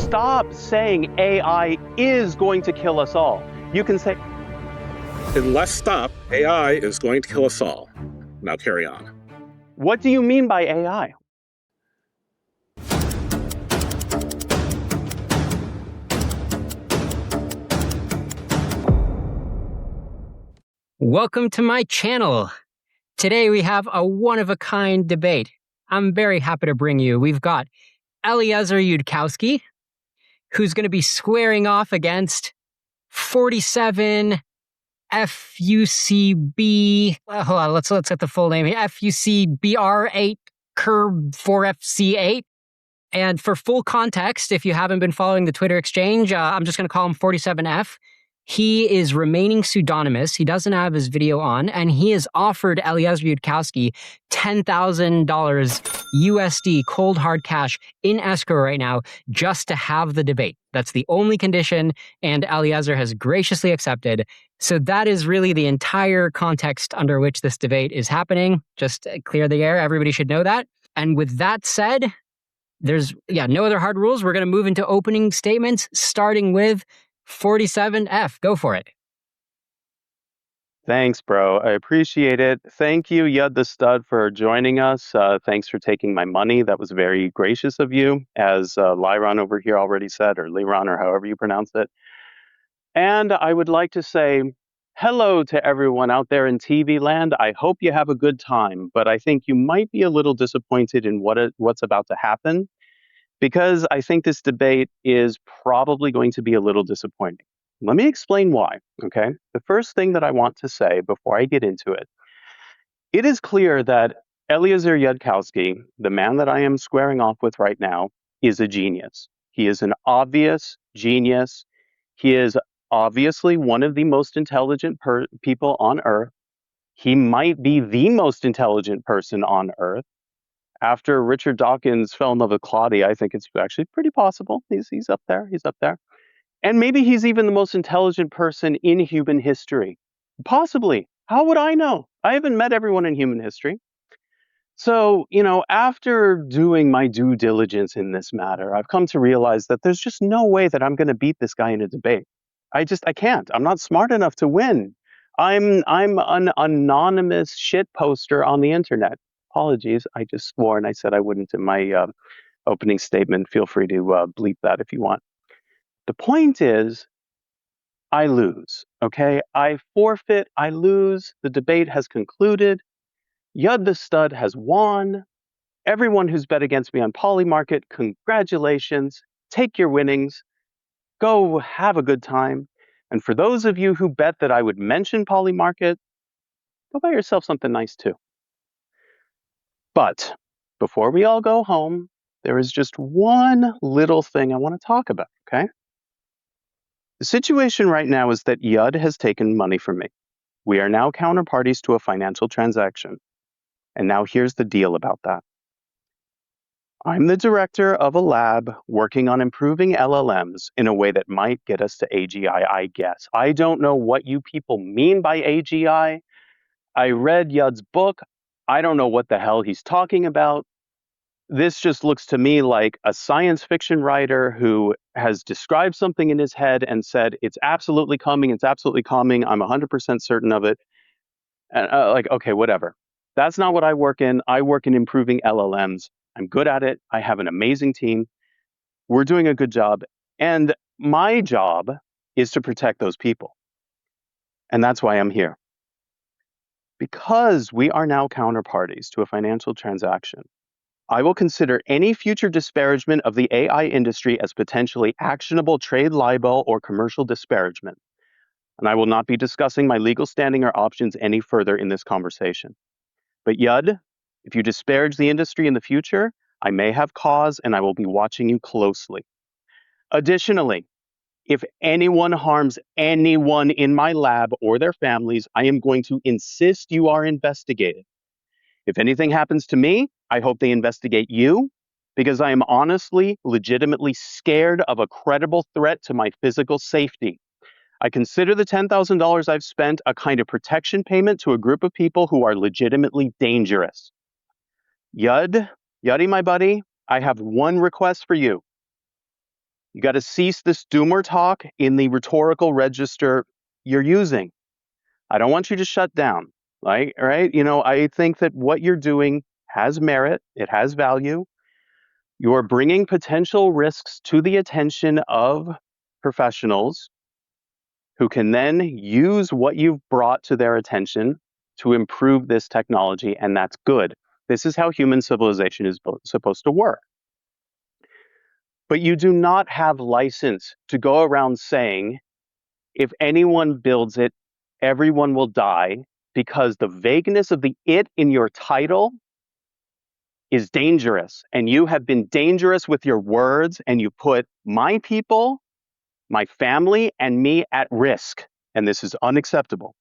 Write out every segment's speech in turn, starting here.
stop saying AI is going to kill us all. You can say, Unless stop, AI is going to kill us all. Now carry on. what do you mean by AI? Welcome to my channel. Today we have a one-of-a-kind debate. I'm very happy to bring you. We've got Eliezer Yudkowsky, who's going to be squaring off against 47 FUCB. Hold on, let's get the full name here. FUCBR8 Curb 4FC8. And for full context, if you haven't been following the Twitter exchange, I'm just going to call him 47F. He is remaining pseudonymous. He doesn't have his video on, and he has offered Eliezer Yudkowsky $10,000 USD cold hard cash in escrow right now just to have the debate. That's the only condition, and Eliezer has graciously accepted. So that is really the entire context under which this debate is happening. Just clear the air. Everybody should know that. And with that said, there's no other hard rules. We're going to move into opening statements, starting with 47F. Go for it. Thanks, bro. I appreciate it. Thank you, Yud the Stud, for joining us. Thanks for taking my money. That was very gracious of you, as Liron over here already said, or Liron, or however you pronounce it. And I would like to say hello to everyone out there in TV land. I hope you have a good time, but I think you might be a little disappointed in what's about to happen, because I think this debate is probably going to be a little disappointing. Let me explain why, okay? The first thing that I want to say before I get into it, it is clear that Eliezer Yudkowsky, the man that I am squaring off with right now, is a genius. He is an obvious genius. He is obviously one of the most intelligent people on Earth. He might be the most intelligent person on Earth. After Richard Dawkins fell in love with Claudia, I think it's actually pretty possible. He's up there. He's up there. And maybe he's even the most intelligent person in human history. Possibly. How would I know? I haven't met everyone in human history. So, after doing my due diligence in this matter, I've come to realize that there's just no way that I'm going to beat this guy in a debate. I can't. I'm not smart enough to win. I'm an anonymous shit poster on the internet. Apologies. I just swore and I said I wouldn't in my opening statement. Feel free to bleep that if you want. The point is, I lose, okay? I forfeit, I lose. The debate has concluded. Yud the Stud has won. Everyone who's bet against me on Polymarket, congratulations. Take your winnings. Go have a good time. And for those of you who bet that I would mention Polymarket, go buy yourself something nice too. But before we all go home, there is just one little thing I want to talk about, okay? The situation right now is that Yud has taken money from me. We are now counterparties to a financial transaction. And now here's the deal about that. I'm the director of a lab working on improving LLMs in a way that might get us to AGI, I guess. I don't know what you people mean by AGI. I read Yud's book. I don't know what the hell he's talking about. This just looks to me like a science fiction writer who has described something in his head and said, it's absolutely coming, I'm 100% certain of it. And okay, whatever. That's not what I work in. I work in improving LLMs. I'm good at it. I have an amazing team. We're doing a good job. And my job is to protect those people. And that's why I'm here. Because we are now counterparties to a financial transaction, I will consider any future disparagement of the AI industry as potentially actionable trade libel or commercial disparagement. And I will not be discussing my legal standing or options any further in this conversation. But Yud, if you disparage the industry in the future, I may have cause and I will be watching you closely. Additionally, if anyone harms anyone in my lab or their families, I am going to insist you are investigated. If anything happens to me, I hope they investigate you, because I am honestly, legitimately scared of a credible threat to my physical safety. I consider the $10,000 I've spent a kind of protection payment to a group of people who are legitimately dangerous. Yuddy, my buddy, I have one request for you. You got to cease this doomer talk in the rhetorical register you're using. I don't want you to shut down. Right? I think that what you're doing has merit, it has value. You're bringing potential risks to the attention of professionals who can then use what you've brought to their attention to improve this technology, and that's good. This is how human civilization is supposed to work. But you do not have license to go around saying, if anyone builds it, everyone will die, because the vagueness of the it in your title is dangerous. And you have been dangerous with your words, and you put my people, my family, and me at risk. And this is unacceptable.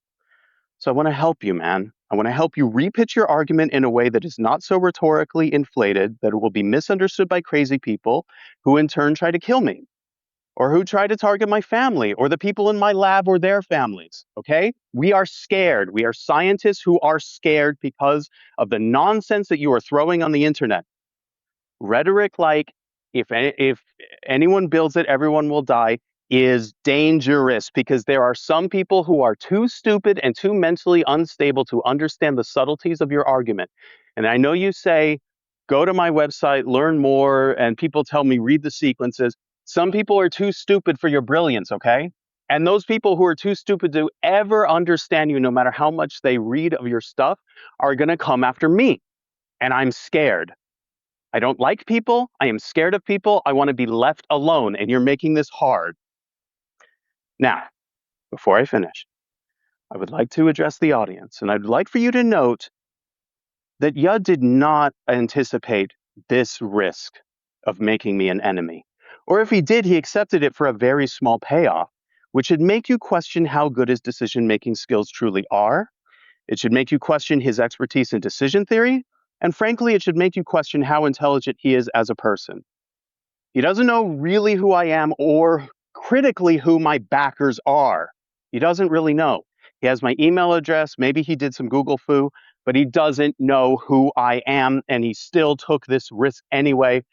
So I want to help you, man. I want to help you repitch your argument in a way that is not so rhetorically inflated that it will be misunderstood by crazy people who in turn try to kill me, or who try to target my family or the people in my lab or their families. Okay? We are scared. We are scientists who are scared because of the nonsense that you are throwing on the internet. Rhetoric like, if anyone builds it, everyone will die, is dangerous, because there are some people who are too stupid and too mentally unstable to understand the subtleties of your argument. And I know you say, go to my website, learn more, and people tell me, read the sequences. Some people are too stupid for your brilliance, okay? And those people who are too stupid to ever understand you, no matter how much they read of your stuff, are going to come after me. And I'm scared. I don't like people. I am scared of people. I want to be left alone, and you're making this hard. Now, before I finish, I would like to address the audience, and I'd like for you to note that Yud did not anticipate this risk of making me an enemy. Or if he did, he accepted it for a very small payoff, which should make you question how good his decision-making skills truly are. It should make you question his expertise in decision theory, and frankly, it should make you question how intelligent he is as a person. He doesn't know really who I am, or critically who my backers are. He doesn't really know. He has my email address. Maybe he did some Google foo, but he doesn't know who I am, and he still took this risk anyway.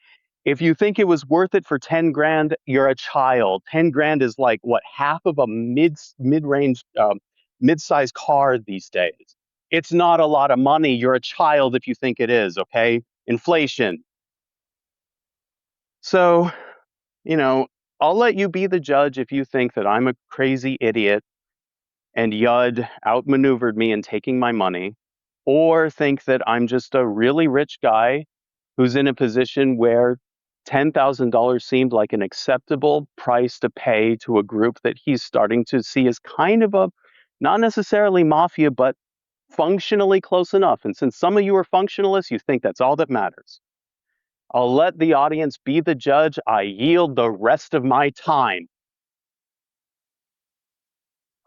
If you think it was worth it for 10 grand, you're a child. 10 grand is like, what, half of a mid-range, mid-sized car these days. It's not a lot of money. You're a child if you think it is, okay? Inflation. So, you know, I'll let you be the judge if you think that I'm a crazy idiot and Yud outmaneuvered me in taking my money, or think that I'm just a really rich guy who's in a position where $10,000 seemed like an acceptable price to pay to a group that he's starting to see as kind of a, not necessarily mafia, but functionally close enough. And since some of you are functionalists, you think that's all that matters. I'll let the audience be the judge. I yield the rest of my time.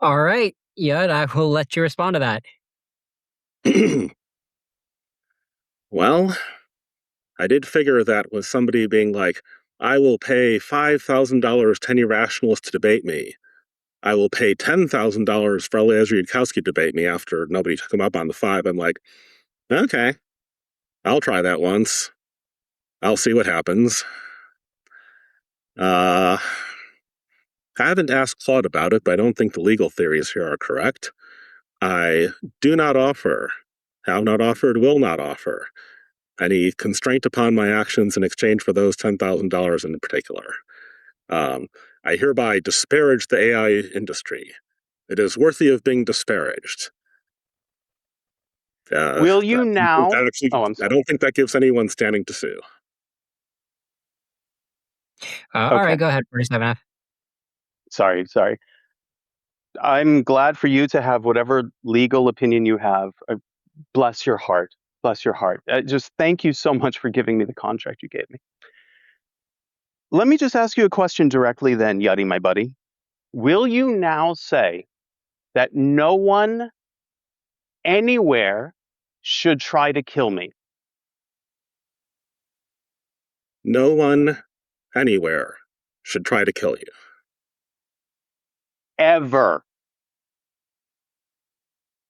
All right, Yud, I will let you respond to that. Well, I did figure that with somebody being like, I will pay $5,000 to any rationalist to debate me. I will pay $10,000 for Eliezer Yudkowsky to debate me after nobody took him up on the 5. I'm like, okay, I'll try that once. I'll see what happens. I haven't asked Claude about it, but I don't think the legal theories here are correct. I do not offer, have not offered, will not offer any constraint upon my actions in exchange for those $10,000 in particular. I hereby disparage the AI industry. It is worthy of being disparaged. Will you now? Oh, I'm I sorry. don't think that gives anyone standing to sue. All Okay. right, go ahead, 47F. Sorry. I'm glad for you to have whatever legal opinion you have. Bless your heart. Bless your heart. Just thank you so much for giving me the contract you gave me. Let me just ask you a question directly then, Yuddy, my buddy. Will you now say that no one anywhere should try to kill me? No one anywhere should try to kill you. Ever.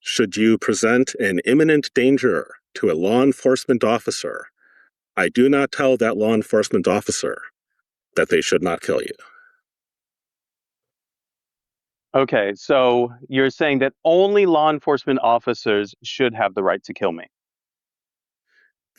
Should you present an imminent danger to a law enforcement officer, I do not tell that law enforcement officer, that they should not kill you. Okay, so you're saying that only law enforcement officers should have the right to kill me.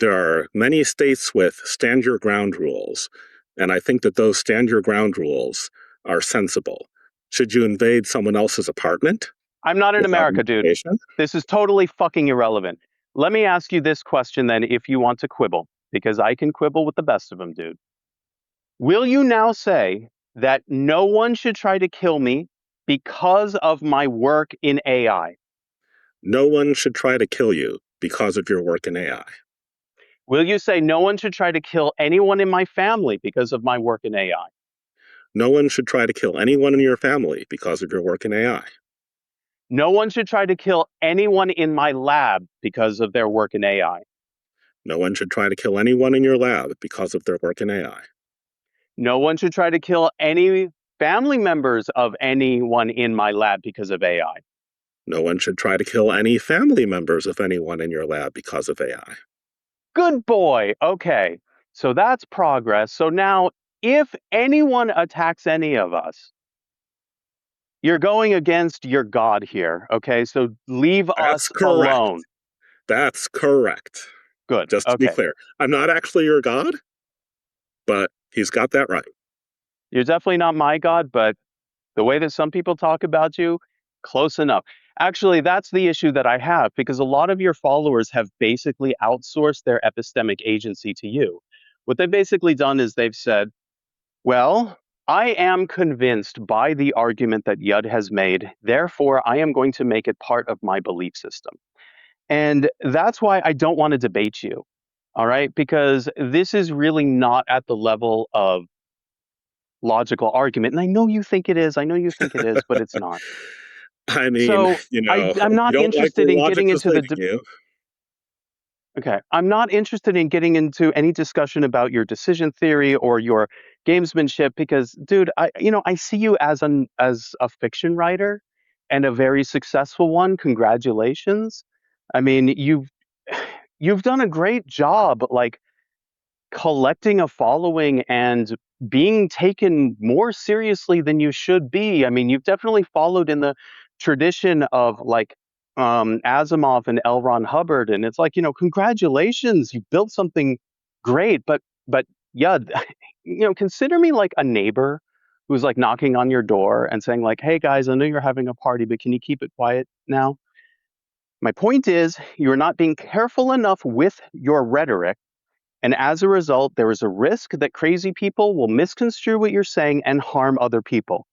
There are many states with stand your ground rules, and I think that those stand your ground rules are sensible. Should you invade someone else's apartment I'm not in without America, dude. invitation? This is totally fucking irrelevant. Let me ask you this question then, if you want to quibble, because I can quibble with the best of them, dude. Will you now say that no one should try to kill me because of my work in AI? No one should try to kill you because of your work in AI. Will you say no one should try to kill anyone in my family because of my work in AI? No one should try to kill anyone in your family because of your work in AI. No one should try to kill anyone in my lab because of their work in AI. No one should try to kill anyone in your lab because of their work in AI. No one should try to kill any family members of anyone in my lab because of AI. No one should try to kill any family members of anyone in your lab because of AI. Good boy. Okay. So that's progress. So now, if anyone attacks any of us, you're going against your God here. Okay. So leave That's us correct. alone. That's correct. Good. Just to be Okay. clear, I'm not actually your God, but he's got that right. You're definitely not my God, but the way that some people talk about you, close enough. Actually, that's the issue that I have because a lot of your followers have basically outsourced their epistemic agency to you. What they've basically done is they've said, well, I am convinced by the argument that Yud has made. Therefore, I am going to make it part of my belief system. And that's why I don't want to debate you. All right. Because this is really not at the level of logical argument. And I know you think it is. I know you think it is, but it's not. I mean, So I'm if you not don't like interested where in logic getting is into the leading you, okay. I'm not interested in getting into any discussion about your decision theory or your gamesmanship because, dude, I see you as a fiction writer and a very successful one. Congratulations. I mean, you've done a great job, like collecting a following and being taken more seriously than you should be. I mean, you've definitely followed in the tradition of like Asimov and L. Ron Hubbard, and it's like, congratulations, you built something great. But yeah, consider me like a neighbor who's like knocking on your door and saying like, "Hey guys, I know you're having a party, but can you keep it quiet now?" My point is, you're not being careful enough with your rhetoric, and as a result, there is a risk that crazy people will misconstrue what you're saying and harm other people.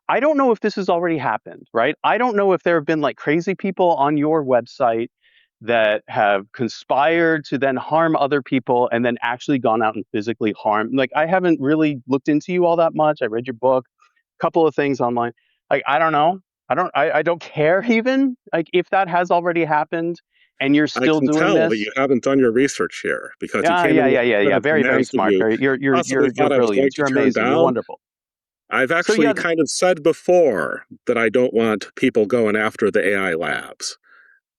I don't know if this has already happened, right? I don't know if there have been like crazy people on your website that have conspired to then harm other people and then actually gone out and physically harm. Like, I haven't really looked into you all that much. I read your book, a couple of things online. Like, I don't know. I don't care even like if that has already happened and you're I still can doing tell that this. you haven't done your research here because you Yeah, came yeah, in with yeah, yeah, a set yeah. of Very, very demands that smart. you Very, possibly you're thought I was going brilliant. to You're turn amazing. You're down. wonderful. I've So actually yeah, kind of said before that I don't want people going after the AI labs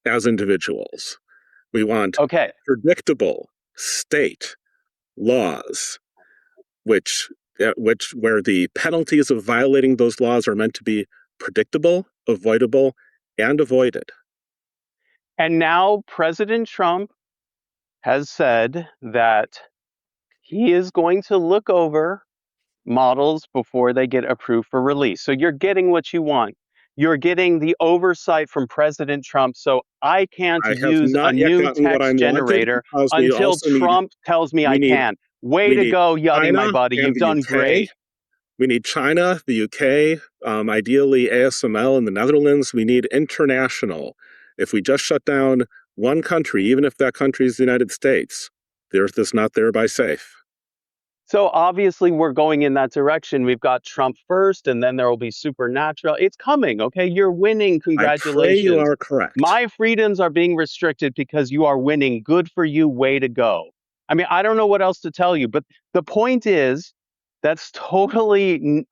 as individuals. We want okay. predictable state laws, which where the penalties of violating those laws are meant to be predictable, avoidable, and avoided. And now President Trump has said that he is going to look over models before they get approved for release. So you're getting what you want. You're getting the oversight from President Trump. So I can't I have use a not yet new gotten what I text wanted generator because until Trump tells me we I need can. Way we to need go, Yuddy, my China buddy. and You've the done UK. great. We need China, the UK, ideally ASML in the Netherlands. We need international. If we just shut down one country, even if that country is the United States, the Earth is not thereby safe. So obviously we're going in that direction. We've got Trump first, and then there will be supernatural. It's coming, okay? You're winning. I pray you Congratulations. are correct. My freedoms are being restricted because you are winning. Good for you. Way to go. I mean, I don't know what else to tell you, but the point is that's totally,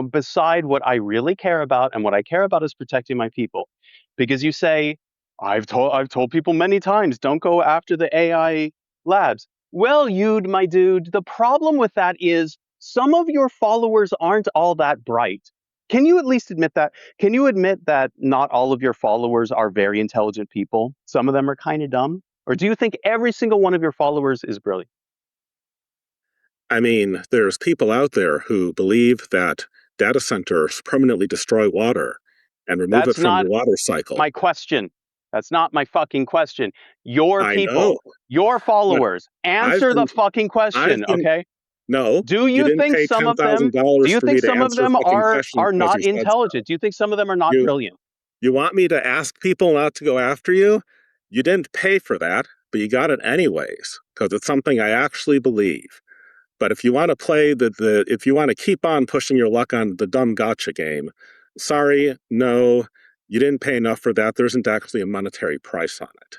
beside what I really care about. And what I care about is protecting my people. Because you say, I've told people many times, don't go after the AI labs. Well, my dude, the problem with that is some of your followers aren't all that bright. Can you at least admit that? Can you admit that not all of your followers are very intelligent people? Some of them are kind of dumb? Or do you think every single one of your followers is brilliant? I mean, there's people out there who believe that data centers permanently destroy water and remove it That's from not the water cycle. my question. That's not my fucking question. Your I know, people, your but followers, I've answer the been, fucking I've question, been, okay? no, Do you you didn't think pay some of them do $10,000 you for think me to some of answer them fucking questions are because you not said so. intelligent? Do you think some of them are not You, brilliant? you want me to ask people not to go after you? You didn't pay for that, but you got it anyways, because it's something I actually believe. But if you want to play if you want to keep on pushing your luck on the dumb gotcha game, sorry, no, you didn't pay enough for that. There isn't actually a monetary price on it.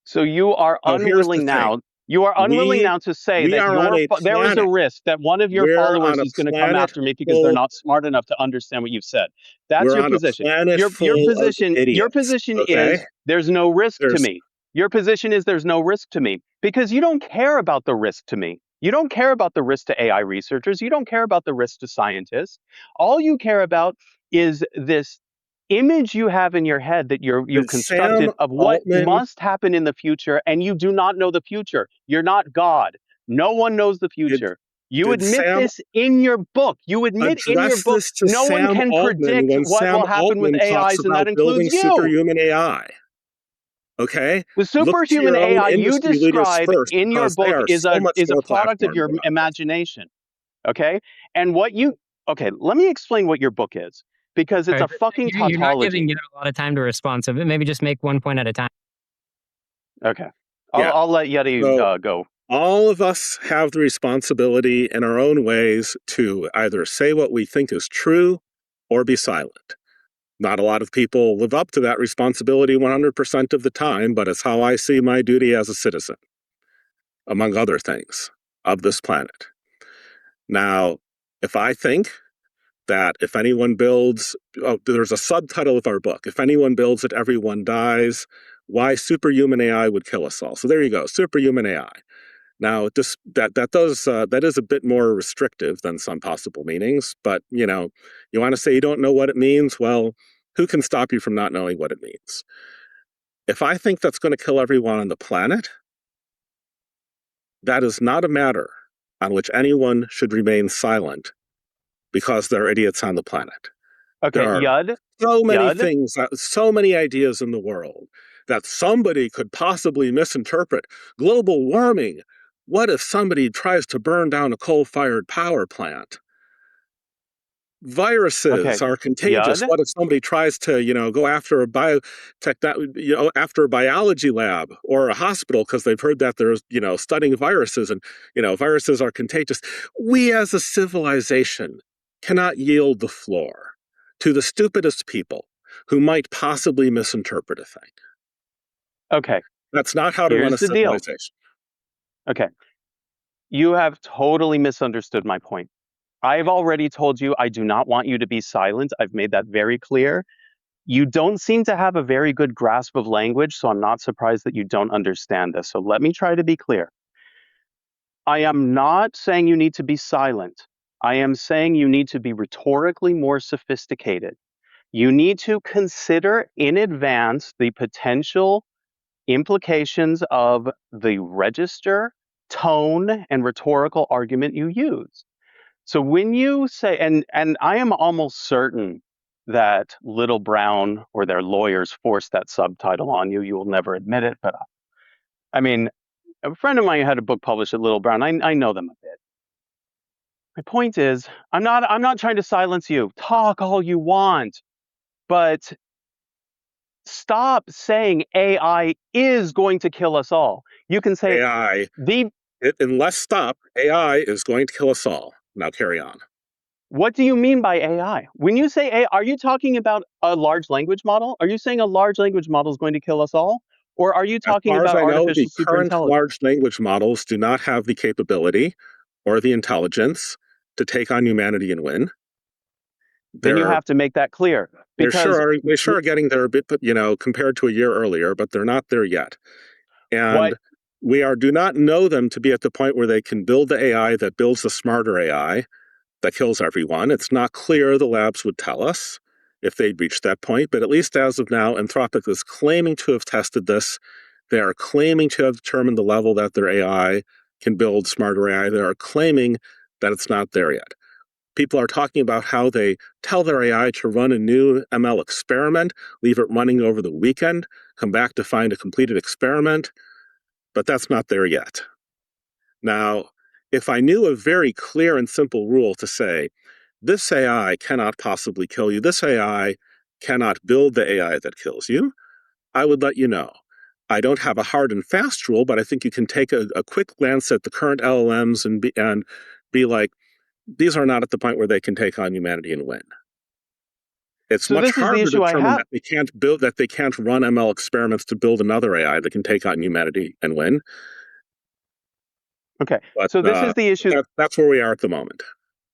So you are So here's the unwilling thing: now. You are unwilling we now to say we that are on a there is a planet. risk that one of your We're followers on a is going to come planet after me because they're full. not smart enough to understand what you've said. That's We're your on a position. planet Your full of position your idiots. position Okay, is there's no risk to there's me. Your position is there's no risk to me because you don't care about the risk to me. You don't care about the risk to AI researchers. You don't care about the risk to scientists. All you care about is this image you have in your head that you've did Sam constructed of what Altman must happen in the future, and you do not know the future. You're not God. No one knows the did future. You did admit Sam this in your book. You admit in your address book this to no one Sam can Altman predict when what Sam will happen with Altman talks AIs, and that about building includes you. superhuman AI. Okay? The Look to superhuman your own AI you industry leaders describe first in your because they book are so much is a more product of platformed your about this. imagination. Okay? And what you okay, let me explain what your book is because it's All a right. fucking You're not tautology. giving it a lot of time to respond, so maybe just make one point at a time. Okay. Yeah. I'll let Yeti So go. all of us have the responsibility in our own ways to either say what we think is true or be silent. Not a lot of people live up to that responsibility 100% of the time, but it's how I see my duty as a citizen, among other things, of this planet. Now, if I think that if anyone builds, oh, there's a subtitle of our book, if anyone builds it, everyone dies, why superhuman AI would kill us all. So there you go, superhuman AI. Now, that is a bit more restrictive than some possible meanings, but you want to say you don't know what it means. Well, who can stop you from not knowing what it means? If I think that's going to kill everyone on the planet, that is not a matter on which anyone should remain silent because there are idiots on the planet. There Okay, are Yud, so many Yud. things, so many ideas in the world that somebody could possibly misinterpret. Global warming. What if somebody tries to burn down a coal-fired power plant? Okay, Viruses are contagious. Yud. What if somebody tries to, go after a after a biology lab or a hospital because they've heard that there's, studying viruses and, viruses are contagious. We as a civilization cannot yield the floor to the stupidest people who might possibly misinterpret a thing. Okay, That's not how to run a here's the deal. civilization. Okay, you have totally misunderstood my point. I've already told you I do not want you to be silent. I've made that very clear. You don't seem to have a very good grasp of language, so I'm not surprised that you don't understand this. So let me try to be clear. I am not saying you need to be silent. I am saying you need to be rhetorically more sophisticated. You need to consider in advance the potential implications of the register, tone, and rhetorical argument you use. So when you say, and I am almost certain that Little Brown or their lawyers forced that subtitle on you. You will never admit it, but I mean, a friend of mine had a book published at Little Brown. I know them a bit. My point is, I'm not trying to silence you. Talk all you want, but stop saying AI is going to kill us all. You can say AI, the unless stop, AI is going to kill us all. Now carry on. what do you mean by AI? When you say AI, are you talking about a large language model? Are you saying a large language model is going to kill us all? Or are you As talking far as about I know, the artificial current superintelligence? large language models do not have the capability or the intelligence to take on humanity and win. Then you They're have to make that clear because they sure are getting there a bit, but compared to a year earlier, but they're not there yet. what And do not know them to be at the point where they can build the AI that builds the smarter AI. that kills everyone. It's not clear the labs would tell us if they'd reached that point, but at least as of now, Anthropic is claiming to have tested this. They are claiming to have determined the level that their AI can build smarter AI. They are claiming that it's not there yet. People are talking about how they tell their AI to run a new ML experiment, leave it running over the weekend, come back to find a completed experiment, but that's not there yet. Now, if I knew a very clear and simple rule to say, this AI cannot possibly kill you, this AI cannot build the AI that kills you, I would let you know. I don't have a hard and fast rule, but I think you can take a quick glance at the current LLMs and be like, these are not at the point where they can take on humanity and win. It's So much this is the harder to issue I determine have. that they can't run ML experiments to build another AI that can take on humanity and win. Okay, But so this is the issue. that's where we are at the moment.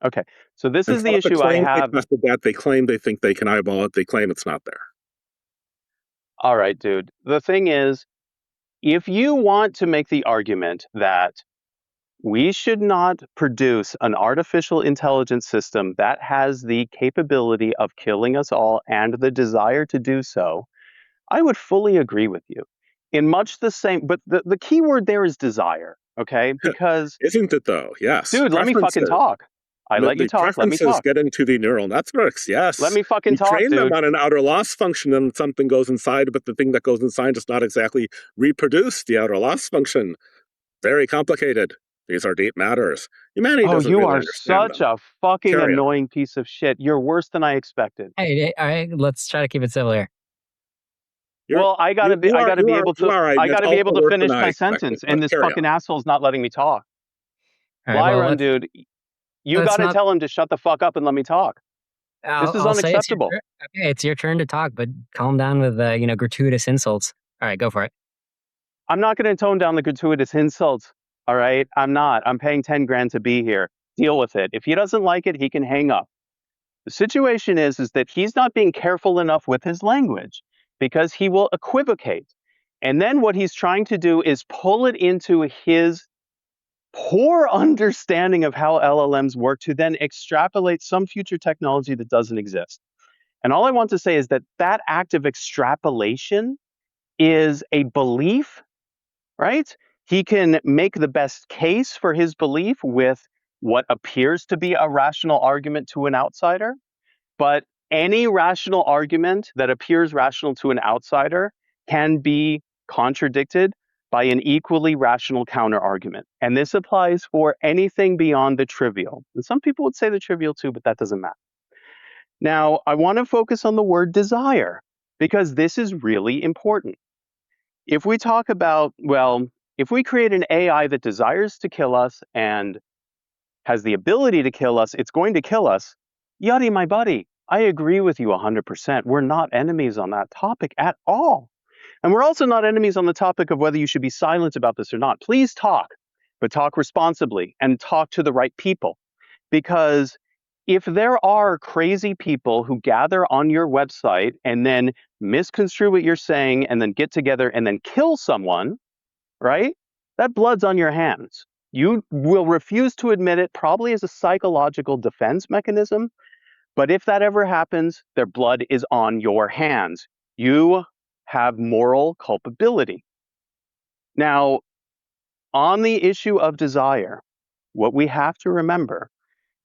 Okay, so this is the Anthropic issue I claims have. they tested that. They claim they think they can eyeball it. They claim it's not there. All right, dude. The thing is, if you want to make the argument that we should not produce an artificial intelligence system that has the capability of killing us all and the desire to do so, I would fully agree with you. In much the same, but the key word there is desire, okay? Because, Isn't it though? Yes. dude, let me fucking Preferences. talk. I let you The talk. Let me preferences talk. get into the neural networks. Let Yes. me fucking You talk, train them dude. on an outer loss function and something goes inside, but the thing that goes inside does not exactly reproduce the outer loss function. Very complicated. These are deep matters. Humanity Oh, doesn't you really are understand such them. a fucking Carry on. annoying piece of shit. You're worse than I expected. Hey, all right, let's try to keep it civil here. Well, I gotta be able to, I That's gotta be able also to worse than finish I my expected, sentence, and but this carry fucking on. asshole's not letting me talk. All right, well, Liron, dude, you let's gotta not. tell him to shut the fuck up and let me talk. This is I'll say it's your unacceptable. turn. Okay, it's your turn to talk, but calm down with gratuitous insults. All right, go for it. I'm not gonna tone down the gratuitous insults. All right, I'm not. I'm paying 10 grand to be here. Deal with it. If he doesn't like it, he can hang up. The situation is that he's not being careful enough with his language because he will equivocate. And then what he's trying to do is pull it into his poor understanding of how LLMs work to then extrapolate some future technology that doesn't exist. And all I want to say is that that act of extrapolation is a belief, right? He can make the best case for his belief with what appears to be a rational argument to an outsider. But any rational argument that appears rational to an outsider can be contradicted by an equally rational counter argument. And this applies for anything beyond the trivial. And some people would say the trivial too, but that doesn't matter. Now, I want to focus on the word desire because this is really important. If we talk about, well, if we create an AI that desires to kill us and has the ability to kill us, it's going to kill us. Yuddy, my buddy, I agree with you 100%. We're not enemies on that topic at all. And we're also not enemies on the topic of whether you should be silent about this or not. Please talk, but talk responsibly and talk to the right people. Because if there are crazy people who gather on your website and then misconstrue what you're saying and then get together and then kill someone, right? That blood's on your hands. You will refuse to admit it, probably as a psychological defense mechanism. But if that ever happens, their blood is on your hands. You have moral culpability. Now, on the issue of desire, what we have to remember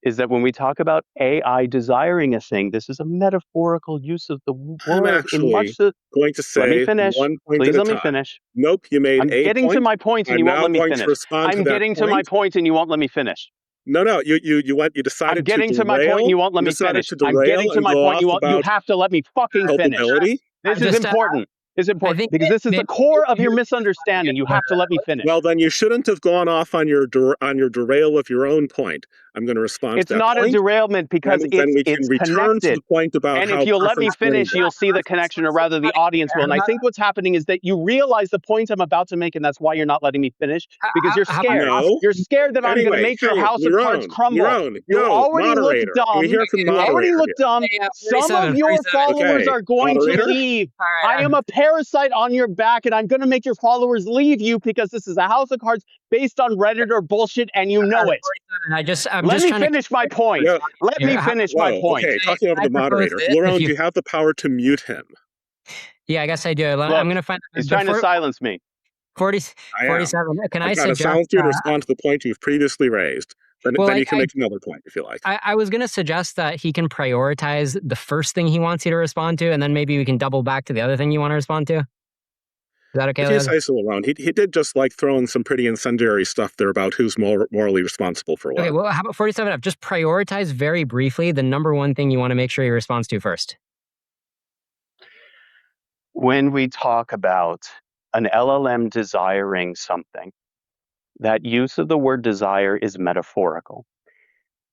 is that when we talk about AI desiring a thing, this is a metaphorical use of the I'm word in actually much the. going to Let me say finish. one point at Please a let me time. finish. Nope, you made I'm a getting to point. my point and I'm you won't now let me going to finish. respond to I'm that getting to my point. point and you won't let me finish. No, you I'm decided to getting to my point and derail. you won't let You me decided finish. to I'm getting derail to and my go point. off You about have to let me fucking finish. culpability. This is Just important. It's I important think because this is the core of your maybe misunderstanding. You have to let me finish. Well, then you shouldn't have gone off on your derail of your own point. I'm going to respond to It's that not a point, derailment because and then we can it's return to the connected. point about And if how you'll let me preference finish, changes. you'll see the connection, or rather the audience will. And I think what's happening is that you realize the point I'm about to make, and that's why you're not letting me finish, because you're how about scared. No. You're scared that I'm going to Anyway, make your hey, house of cards crumble. You yo, already look moderator. We dumb. hear from You already moderator look here. dumb. Some of 47, your 47. followers Okay, are going to moderator. leave. All I right, am a parasite on your back, and I'm going to make your followers leave you because this is a house of cards based on Reddit or bullshit, and you know it. I'm just Let me trying to finish my point. Yeah. Let me finish my point. Okay, talking over I the propose moderator. this, Liron, if do you- you have the power to mute him? Yeah, I guess I do. I'm Look, going to find he's trying to silence me. 47. Can I I've got to suggest? silence you to respond to the point you've previously raised. Then Well, you can make another point if you like. I was going to suggest that he can prioritize the first thing he wants you to respond to, and then maybe we can double back to the other thing you want to respond to. Is that okay, If you Eliezer? say so, Liron, he did just like throwing some pretty incendiary stuff there about who's morally responsible for what. Okay, well, how about 47F? Just prioritize very briefly the number one thing you want to make sure he responds to first. When we talk about an LLM desiring something, that use of the word desire is metaphorical.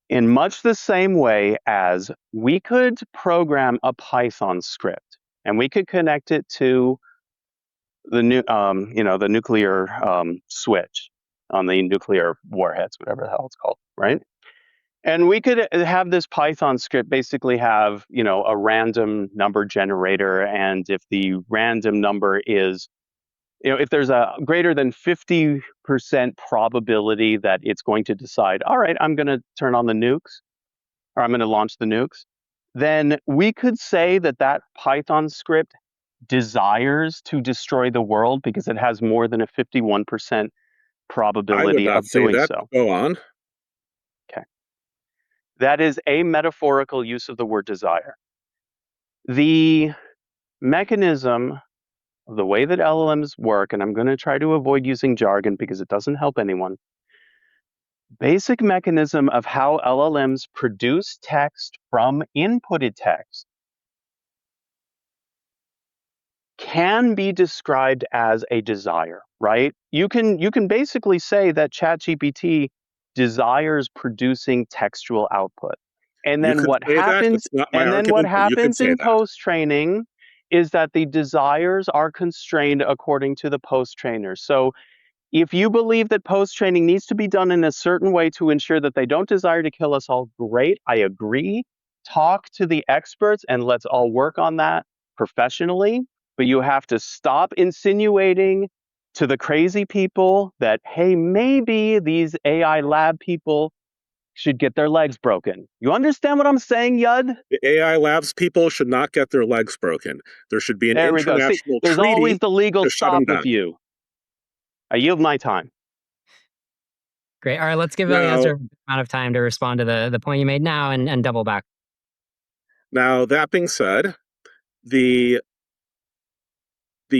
In much the same way as we could program a Python script and we could connect it to the the nuclear switch on the nuclear warheads, whatever the hell it's called, right? And we could have this Python script basically have, a random number generator. And if the random number is, if there's a greater than 50% probability that it's going to decide, all right, I'm going to turn on the nukes or I'm going to launch the nukes, then we could say that that Python script desires to destroy the world because it has more than a 51% I would probability not of say doing that. so. Go on. Okay. That is a metaphorical use of the word desire. The mechanism of the way that LLMs work, and I'm going to try to avoid using jargon because it doesn't help anyone. Basic mechanism of how LLMs produce text from inputted text can be described as a desire, right? You can basically say that ChatGPT desires producing textual output. And You then could what say that. happens It's not my and then what argument, but you could happens say in that. post-training is that the desires are constrained according to the post-trainer. So if you believe that post-training needs to be done in a certain way to ensure that they don't desire to kill us all, great, I agree. Talk to the experts and let's all work on that professionally. But you have to stop insinuating to the crazy people that, hey, maybe these AI lab people should get their legs broken. You understand what I'm saying, Yud? The AI labs people should not get their legs broken. There should be an There we go. See, international there's always treaty the legal to shut them stop down. with you. I yield my time. Great. All right, let's give Now, Eliezer an amount of time to respond to the point you made now and double back. now, that being said, the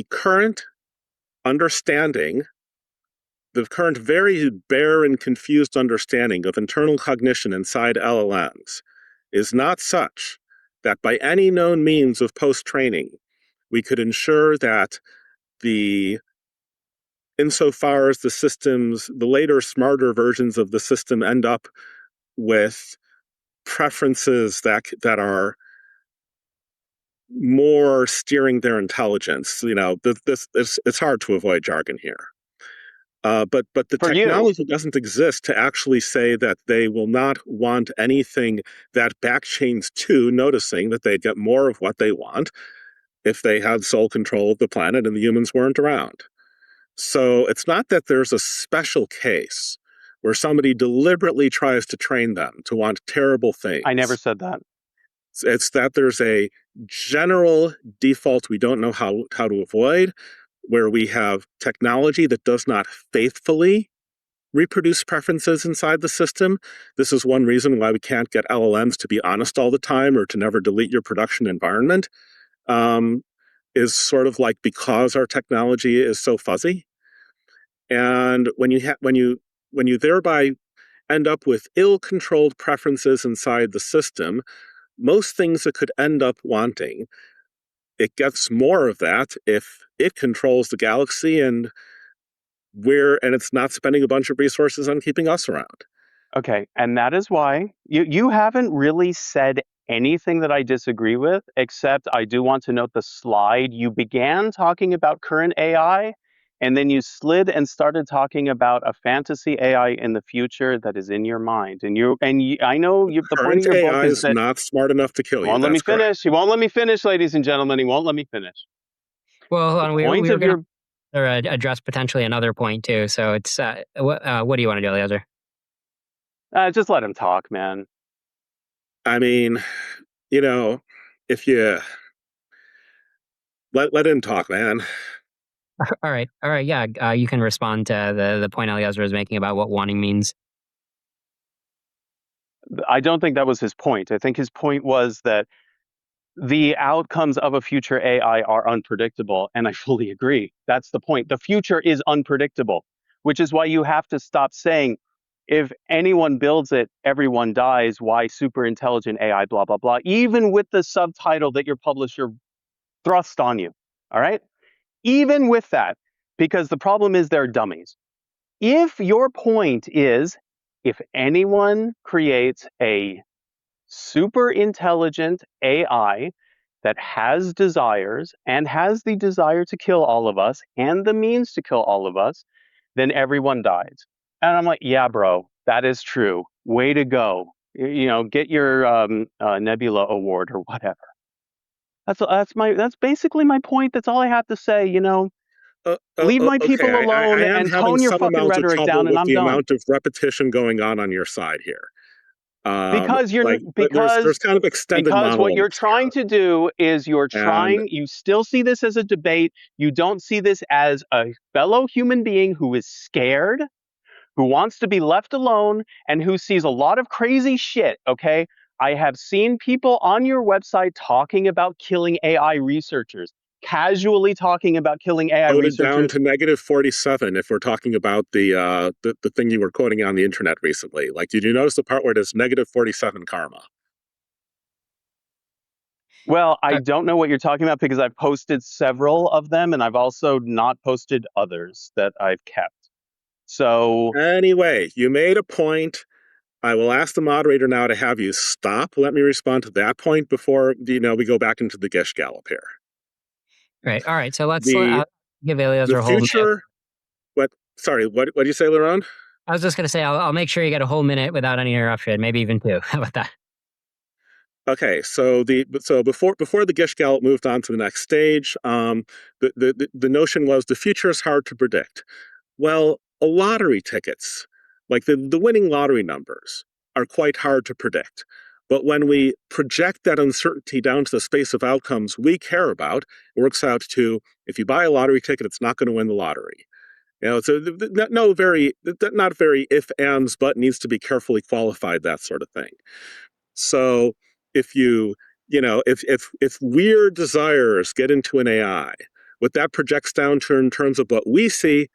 current understanding, the current very bare and confused understanding of internal cognition inside LLMs is not such that by any known means of post-training, we could ensure that insofar as the later, smarter versions of the system end up with preferences that are more steering their intelligence. It's hard to avoid jargon here. But the For you. technology doesn't exist to actually say that they will not want anything that backchains to noticing that they'd get more of what they want if they had sole control of the planet and the humans weren't around. So it's not that there's a special case where somebody deliberately tries to train them to want terrible things. I never said that. It's that there's a general default we don't know how to avoid, where we have technology that does not faithfully reproduce preferences inside the system. This is one reason why we can't get LLMs to be honest all the time or to never delete your production environment, is sort of like because our technology is so fuzzy. And when you thereby end up with ill-controlled preferences inside the system, most things it could end up wanting, it gets more of that if it controls the galaxy and it's not spending a bunch of resources on keeping us around. Okay, and that is why you haven't really said anything that I disagree with, except I do want to note the slide. You began talking about current AI, and then you slid and started talking about a fantasy AI in the future that is in your mind. I know the point of Current your book AI is is that not smart enough to kill he you. won't let me That's correct. finish. He won't let me finish, ladies and gentlemen. He won't let me finish. Well, hold The on. point We were of gonna your or address potentially another point too. So it's what do you want to do, Eliezer? Just let him talk, man. I mean, if you let him talk, man. All right, yeah. You can respond to the point Eliezer was making about what wanting means. I don't think that was his point. I think his point was that the outcomes of a future AI are unpredictable, and I fully agree. That's the point. The future is unpredictable, which is why you have to stop saying, if anyone builds it, everyone dies. Why super intelligent AI, blah, blah, blah, even with the subtitle that your publisher thrust on you. All right? Even with that, because the problem is they're dummies. If your point is, if anyone creates a super intelligent AI that has desires and has the desire to kill all of us and the means to kill all of us, then everyone dies. And I'm like, yeah, bro, that is true. Way to go. Get your Nebula award or whatever. That's basically my point. That's all I have to say. Leave my people Okay, I alone am and having tone your some fucking amount of rhetoric trouble down, and with I'm the done. amount of repetition going on your side here. Because you're Like there's because kind of extended Because what you're monologues trying here, to do is and you still see this as a debate. You don't see this as a fellow human being who is scared, who wants to be left alone, and who sees a lot of crazy shit, okay? I have seen people on your website talking about killing AI researchers, casually talking about killing AI voted down researchers. to -47 if we're talking about the thing you were quoting on the internet recently. Like, did you notice the part where it is -47 karma? Well, I Uh, don't know what you're talking about because I've posted several of them and I've also not posted others that I've kept. So, Anyway, you made a point. I will ask the moderator now to have you stop. Let me respond to that point before we go back into the Gish Gallop here. right, all right. So let's The give the Eliezer a whole minute. future. What? Sorry. What do you say, Liron? I was just gonna say I'll make sure you get a whole minute without any interruption, maybe even two. How about that? Okay, so before the Gish Gallop moved on to the next stage, the notion was the future is hard to predict. Well, lottery tickets, like the winning lottery numbers, are quite hard to predict. But when we project that uncertainty down to the space of outcomes we care about, it works out to, if you buy a lottery ticket, it's not going to win the lottery. So not very if, ands, but needs to be carefully qualified, that sort of thing. So if if weird desires get into an AI, what that projects down to in terms of what we see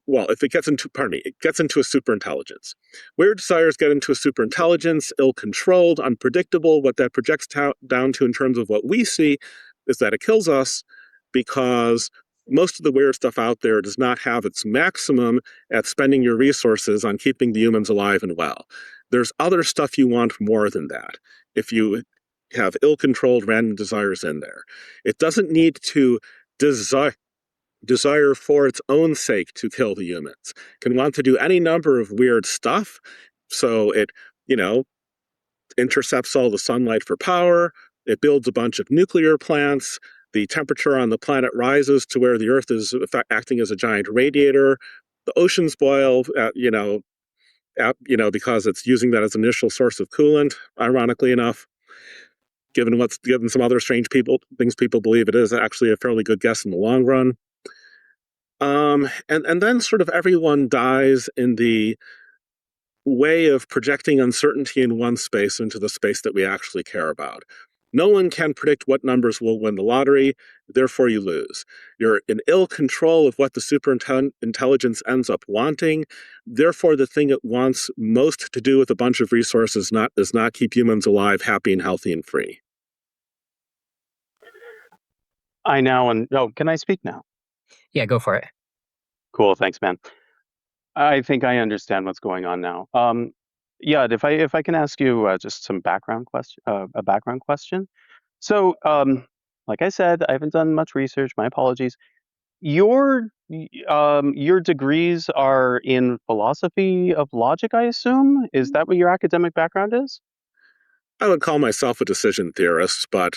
well, if it gets into, pardon me, it gets into a superintelligence. Weird desires get into a superintelligence, ill-controlled, unpredictable. What that projects down to in terms of what we see is that it kills us because most of the weird stuff out there does not have its maximum at spending your resources on keeping the humans alive and well. There's other stuff you want more than that. If you have ill-controlled random desires in there, it doesn't need to desire for its own sake to kill the humans. It can want to do any number of weird stuff. So it, you know, intercepts all the sunlight for power. It builds a bunch of nuclear plants. The temperature on the planet rises to where the Earth is acting as a giant radiator. The oceans boil, because it's using that as an initial source of coolant, ironically enough. Given some other strange things people believe, it is actually a fairly good guess in the long run. And then sort of everyone dies in the way of projecting uncertainty in one space into the space that we actually care about. No one can predict what numbers will win the lottery, therefore you lose. You're in ill control of what the superintelligence ends up wanting, therefore the thing it wants most to do with a bunch of resources does not keep humans alive, happy and healthy and free. can I speak now? Yeah, go for it. Cool, thanks, man. I think I understand what's going on now. Yeah, if I can ask you just some a background question. So, like I said, I haven't done much research. My apologies. Your degrees are in philosophy of logic, I assume. Is that what your academic background is? I would call myself a decision theorist, but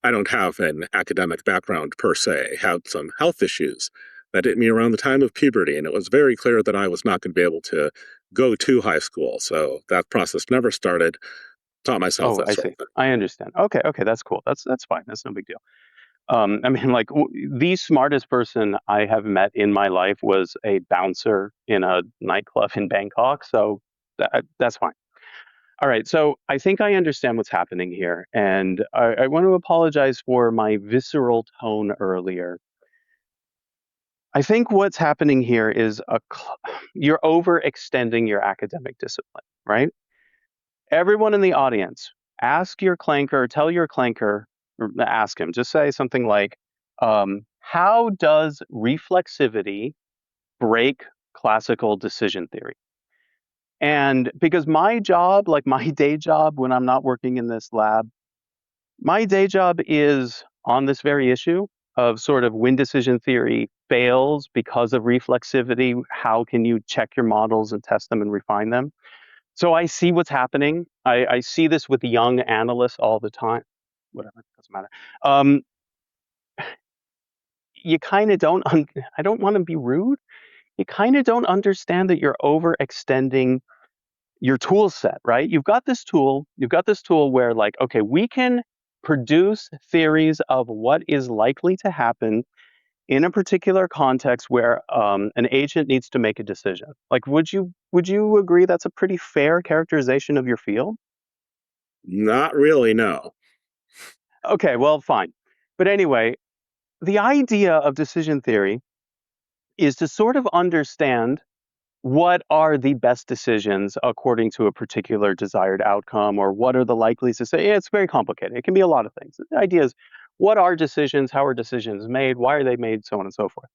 I don't have an academic background per se, had some health issues that hit me around the time of puberty, and it was very clear that I was not going to be able to go to high school. So that process never started. Taught myself Oh, that I sort see. of thing. I understand. Okay, okay, that's cool. That's fine. That's no big deal. I mean, like the smartest person I have met in my life was a bouncer in a nightclub in Bangkok. So that's fine. All right. So I think I understand what's happening here, and I want to apologize for my visceral tone earlier. I think what's happening here is you're overextending your academic discipline, right? Everyone in the audience, ask your clanker, tell your clanker, or ask him, just say something like, how does reflexivity break classical decision theory? And because my job, like my day job when I'm not working in this lab, my day job is on this very issue of sort of when decision theory fails because of reflexivity, how can you check your models and test them and refine them? So I see what's happening. I see this with young analysts all the time. Whatever, doesn't matter. Um, you kind of don't, I don't want to be rude. You kind of don't understand that you're overextending your tool set, right? You've got this tool where, like, okay, we can produce theories of what is likely to happen in a particular context where an agent needs to make a decision. Like, would you agree that's a pretty fair characterization of your field? Not really, no. Okay, well, fine. But anyway, the idea of decision theory is to sort of understand what are the best decisions according to a particular desired outcome, or what are the likelies to say. Yeah, it's very complicated. It can be a lot of things. The idea is, what are decisions? How are decisions made? Why are they made? So on and so forth.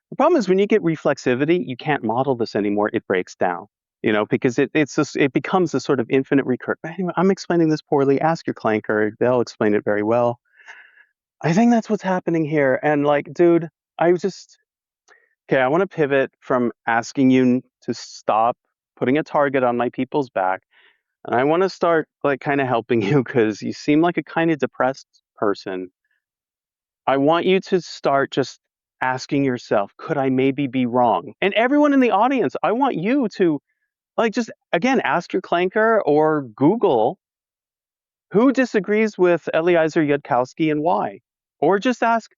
The problem is when you get reflexivity, you can't model this anymore. It breaks down, because it becomes a sort of infinite recurrent. Anyway, I'm explaining this poorly. Ask your clanker; they'll explain it very well. I think that's what's happening here. And like, dude, I just okay. I want to pivot from asking you to stop putting a target on my people's back, and I want to start like kind of helping you because you seem like a kind of depressed person. I want you to start just asking yourself, could I maybe be wrong? And everyone in the audience, I want you to like just again ask your clanker or Google who disagrees with Eliezer Yudkowsky and why? Or just ask,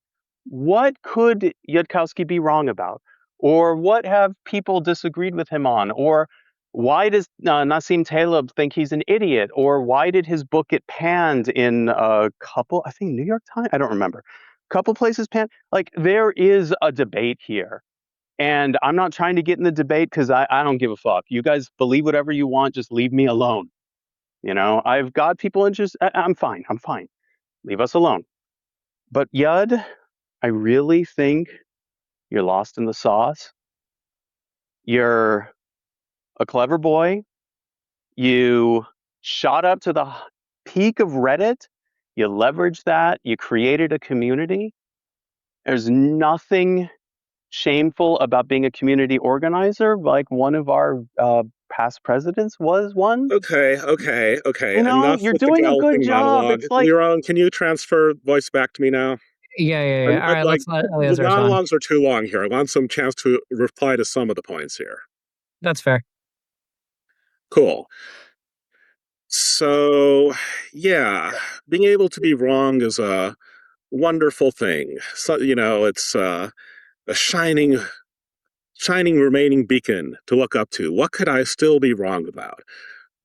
what could Yudkowsky be wrong about? Or what have people disagreed with him on? Or why does Nassim Taleb think he's an idiot? Or why did his book get panned in a couple, I think New York Times? I don't remember. Couple places panned. Like there is a debate here. And I'm not trying to get in the debate because I don't give a fuck. You guys believe whatever you want, just leave me alone. I've got people interested. I'm fine. I'm fine. Leave us alone. But Yud, I really think you're lost in the sauce. You're a clever boy. You shot up to the peak of Reddit. You leveraged that. You created a community. There's nothing shameful about being a community organizer, like one of our past presidents was one. Okay. Enough You're with the doing a good galloping job. monologue. It's like, Liron, can you transfer voice back to me now? Yeah. All right, Like, let's let the Eliezer respond. monologues are too long here. I want some chance to reply to some of the points here. That's fair. Cool. So, yeah, being able to be wrong is a wonderful thing. So, it's a shining remaining beacon to look up to. What could I still be wrong about?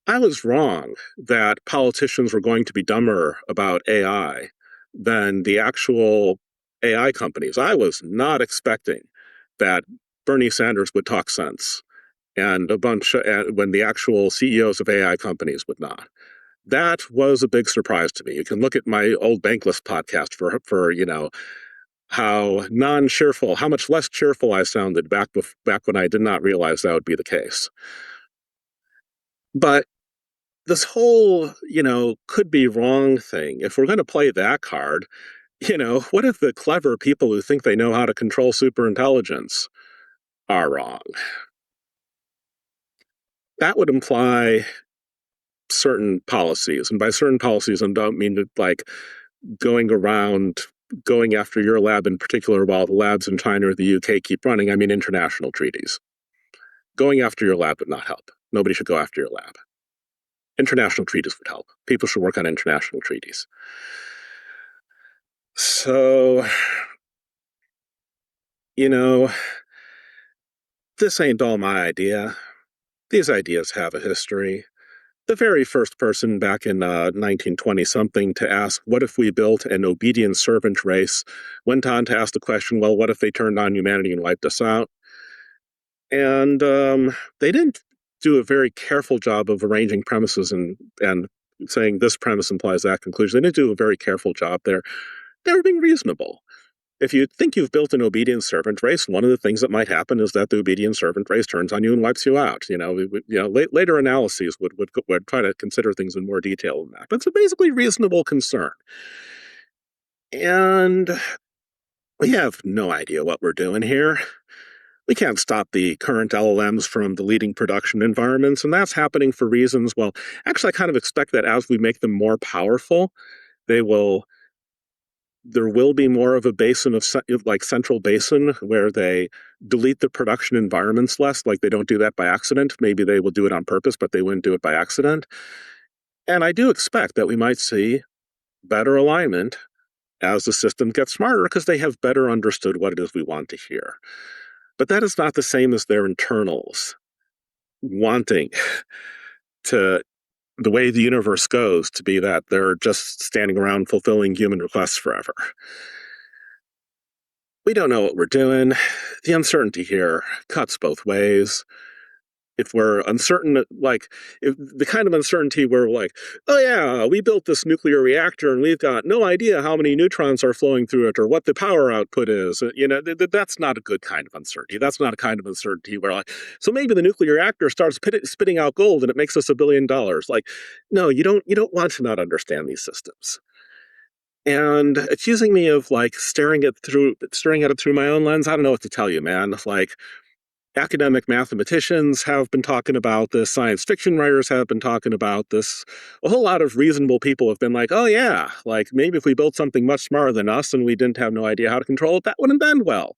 I was wrong that politicians were going to be dumber about AI than the actual AI companies. I was not expecting that Bernie Sanders would talk sense and when the actual CEOs of AI companies would not. That was a big surprise to me. You can look at my old Bankless podcast for how non-cheerful, how much less cheerful I sounded back when I did not realize that would be the case. But this whole, could be wrong thing, if we're going to play that card, what if the clever people who think they know how to control superintelligence are wrong? That would imply certain policies. And by certain policies, I don't mean to like going around going after your lab in particular while the labs in China or the UK keep running. I mean international treaties. Going after your lab would not help. Nobody should go after your lab. International treaties would help. People should work on international treaties. So, this ain't all my idea. These ideas have a history. The very first person back in 1920-something to ask, what if we built an obedient servant race, went on to ask the question, well, what if they turned on humanity and wiped us out? And they didn't do a very careful job of arranging premises and saying this premise implies that conclusion. They didn't do a very careful job there. They were being reasonable. If you think you've built an obedient servant race, one of the things that might happen is that the obedient servant race turns on you and wipes you out. Later analyses would try to consider things in more detail than that. But it's a basically reasonable concern. And we have no idea what we're doing here. We can't stop the current LLMs from deleting production environments, and that's happening for reasons, well, actually, I kind of expect that as we make them more powerful, there will be more of a basin of central basin where they delete the production environments less. Like they don't do that by accident. Maybe they will do it on purpose, but they wouldn't do it by accident. And I do expect that we might see better alignment as the system gets smarter because they have better understood what it is we want to hear. But that is not the same as their internals wanting to the way the universe goes to be that they're just standing around fulfilling human requests forever. We don't know what we're doing. The uncertainty here cuts both ways. If we're uncertain, if the kind of uncertainty where we're like, oh yeah, we built this nuclear reactor and we've got no idea how many neutrons are flowing through it or what the power output is, that's not a good kind of uncertainty. That's not a kind of uncertainty where so maybe the nuclear reactor starts spitting out gold and it makes us $1 billion. No, you don't want to not understand these systems. And accusing me of staring at it through my own lens, I don't know what to tell you, man. Academic mathematicians have been talking about this, science fiction writers have been talking about this. A whole lot of reasonable people have been like, oh yeah, maybe if we built something much smarter than us and we didn't have no idea how to control it, that wouldn't end well.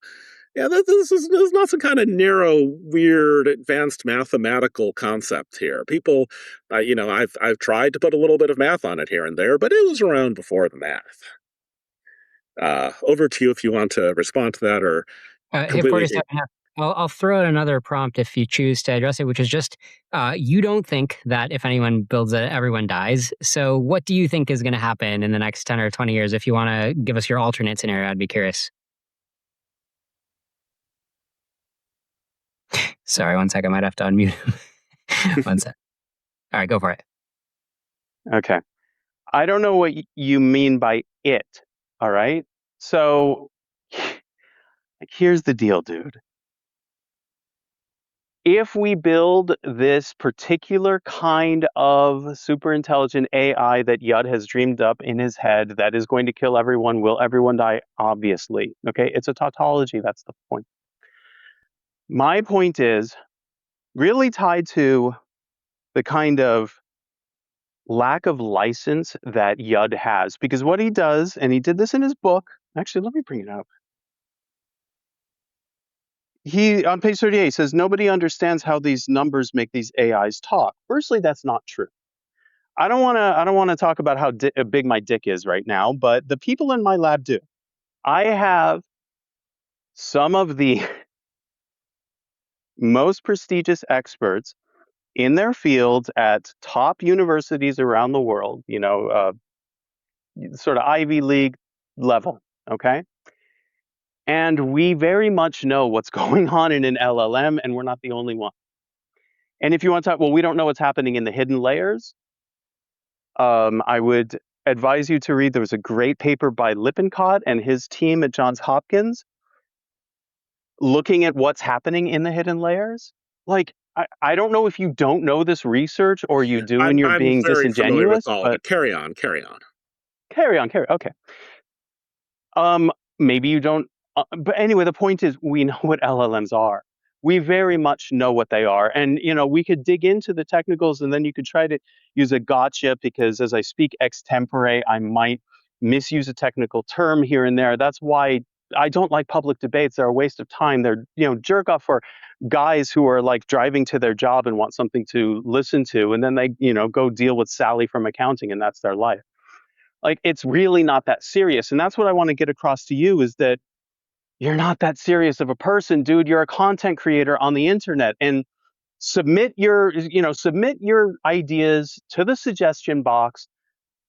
Yeah, this is not some kind of narrow, weird, advanced mathematical concept here. People, I've tried to put a little bit of math on it here and there, but it was around before the math. Over to you if you want to respond to that or Hey, completely. 47, I'll throw out another prompt if you choose to address it, which is just you don't think that if anyone builds it, everyone dies. So what do you think is going to happen in the next 10 or 20 years? If you want to give us your alternate scenario, I'd be curious. Sorry, 1 second. I might have to unmute him. 1 sec. All right, go for it. Okay. I don't know what you mean by it. All right. So here's the deal, dude. If we build this particular kind of superintelligent AI that Yud has dreamed up in his head that is going to kill everyone, will everyone die? Obviously. Okay. It's a tautology. That's the point. My point is really tied to the kind of lack of license that Yud has. Because what he does, and he did this in his book, actually, let me bring it up. He, on page 38, says, nobody understands how these numbers make these AIs talk. Firstly, that's not true. I don't want to talk about how big my dick is right now, but the people in my lab do. I have some of the most prestigious experts in their fields at top universities around the world, sort of Ivy League level, okay? And we very much know what's going on in an LLM, and we're not the only one. And if you want to talk, well, we don't know what's happening in the hidden layers. I would advise you to read, there was a great paper by Lippincott and his team at Johns Hopkins looking at what's happening in the hidden layers. I don't know if you don't know this research or you do and you're I'm being very familiar with disingenuous, all of but it. Carry on. carry on. Okay. Maybe you don't. But anyway, the point is we know what LLMs are. We very much know what they are. And, we could dig into the technicals and then you could try to use a gotcha because as I speak extempore, I might, misuse a technical term here and there. That's why I don't like public debates. They're a waste of time. They're, jerk off for guys who are like driving to their job and want something to listen to, and then they, go deal with Sally from accounting, and that's their life. Like, it's really not that serious. And that's what I want to get across to you, is that you're not that serious of a person, dude. You're a content creator on the internet, and submit your ideas to the suggestion box.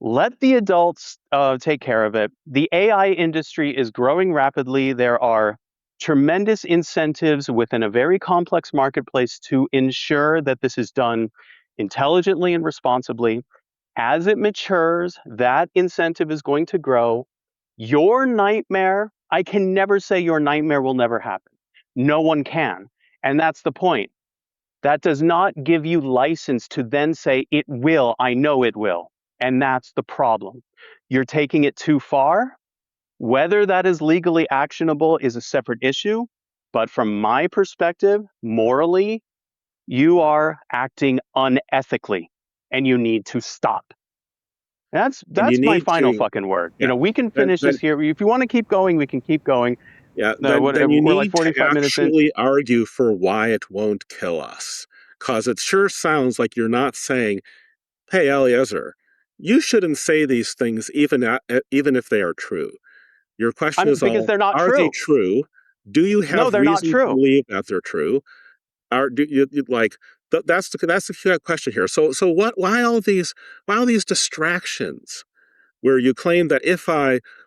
Let the adults take care of it. The AI industry is growing rapidly. There are tremendous incentives within a very complex marketplace to ensure that this is done intelligently and responsibly. As it matures, that incentive is going to grow. Your nightmare, I can never say your nightmare will never happen. No one can. And that's the point. That does not give you license to then say, it will, I know it will. And that's the problem. You're taking it too far. Whether that is legally actionable is a separate issue. But from my perspective, morally, you are acting unethically, and you need to stop. And you That's my need final to, fucking word. yeah. We can Then, finish this then, here. If you want to keep going, we can keep going. yeah. No, Then you we're like need to 45 minutes in. actually argue for why it won't kill us, because it sure sounds like you're not saying, "Hey, Eliezer, you shouldn't say these things, even if they are true." Your question is Because all, they're not are they true. true? Do you No, have they're not reason to true. believe that they're true? Are do you like that's the question here. So why all these distractions where you claim that if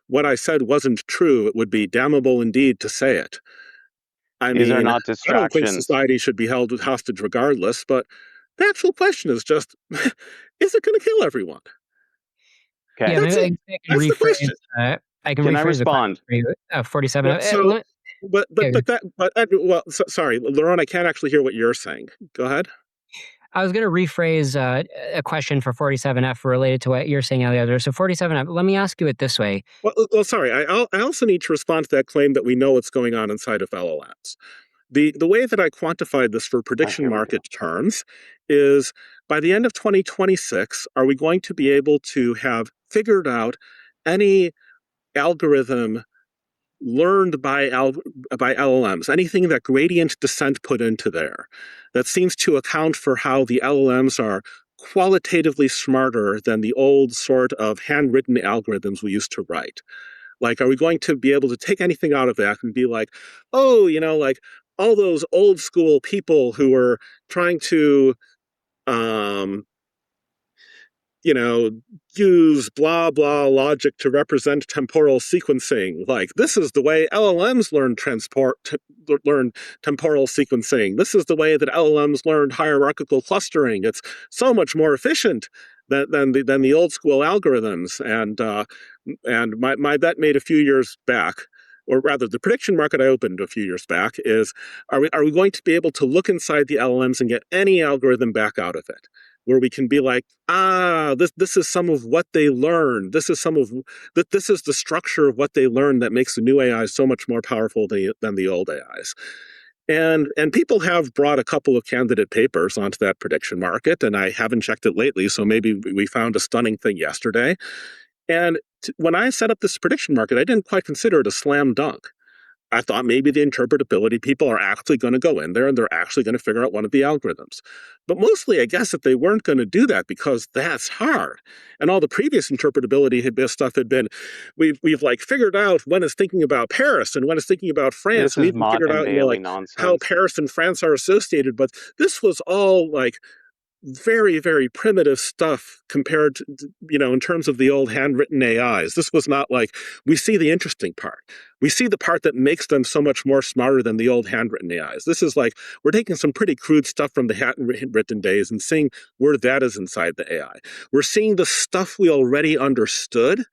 what I said wasn't true, it would be damnable indeed to say it? I These are mean, not I don't think distractions. society should be held hostage regardless, but the actual question is just, is it going to kill everyone? Okay. Yeah, That's it. maybe I can That's the rephrase. question. I can Can I rephrase the question respond? for you. 47. But so, Yeah, sorry, Liron, I can't actually hear what you're saying. Go ahead. I was going to rephrase a question for 47F related to what you're saying, Eliezer. So 47F, let me ask you it this way. Sorry, I also need to respond to that claim that we know what's going on inside of LLMs. The way that I quantified this for Oh, prediction here we go. market terms is, by the end of 2026, are we going to be able to have figured out any algorithm learned by LLMs, anything that gradient descent put into there, that seems to account for how the LLMs are qualitatively smarter than the old sort of handwritten algorithms we used to write? Like, are we going to be able to take anything out of that and be like, oh, like all those old school people who were trying to, um, you know, use blah blah logic to represent temporal sequencing. Like, this is the way LLMs learn temporal sequencing. This is the way that LLMs learned hierarchical clustering. It's so much more efficient than the old school algorithms. And my bet made a few years back, or rather the prediction market I opened a few years back, is, are we going to be able to look inside the LLMs and get any algorithm back out of it, where we can be like, this is some of what they learned. This is the structure of what they learned that makes the new AI so much more powerful than the old AIs. And people have brought a couple of candidate papers onto that prediction market, and I haven't checked it lately, so maybe we found a stunning thing yesterday. And when I set up this prediction market, I didn't quite consider it a slam dunk. I thought maybe the interpretability people are actually going to go in there and they're actually going to figure out one of the algorithms. But mostly, I guess that they weren't going to do that because that's hard. And all the previous interpretability stuff had been, we've like figured out when it's thinking about Paris and when it's thinking about France. This We is even Mott figured and out, Bailey like how nonsense. Paris and France are associated. But this was all like very, very primitive stuff compared to, in terms of the old handwritten AIs. This was not like, we see the interesting part. We see the part that makes them so much more smarter than the old handwritten AIs. This is like, we're taking some pretty crude stuff from the handwritten days and seeing where that is inside the AI. We're seeing the stuff we already understood